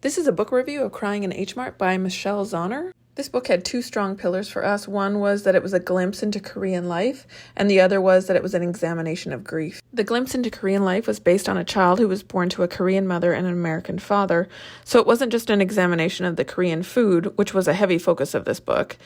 This is a book review of Crying in H Mart by Michelle Zauner. This book had two strong pillars for us. One was that it was a glimpse into Korean life, and the other was that it was an examination of grief. The glimpse into Korean life was based on a child who was born to a Korean mother and an American father, so it wasn't just an examination of the Korean food, which was a heavy focus of this book,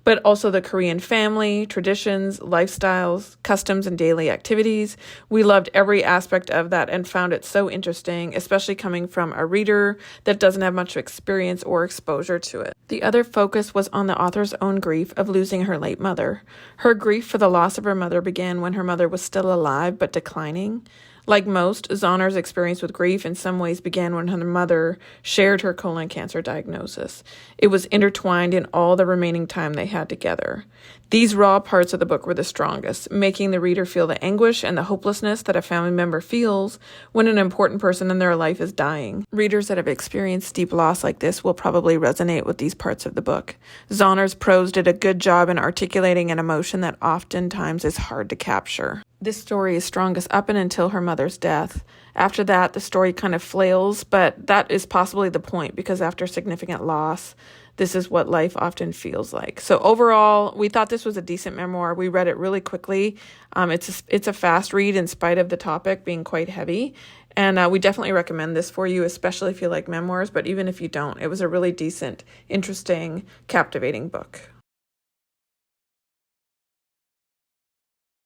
but also the Korean family, traditions, lifestyles, customs, and daily activities. We loved every aspect of that and found it so interesting, especially coming from a reader that doesn't have much experience or exposure to it. The other focus was on the author's own grief of losing her late mother. Her grief for the loss of her mother began when her mother was still alive but declining. Like most, Zauner's experience with grief in some ways began when her mother shared her colon cancer diagnosis. It was intertwined in all the remaining time they had together. These raw parts of the book were the strongest, making the reader feel the anguish and the hopelessness that a family member feels when an important person in their life is dying. Readers that have experienced deep loss like this will probably resonate with these parts of the book. Zauner's prose did a good job in articulating an emotion that oftentimes is hard to capture. This story is strongest up and until her mother's death. After that, the story kind of flails, but that is possibly the point because after significant loss, this is what life often feels like. So overall, we thought this was a decent memoir. We read it really quickly. It's a fast read in spite of the topic being quite heavy. And we definitely recommend this for you, especially if you like memoirs. But even if you don't, it was a really decent, interesting, captivating book.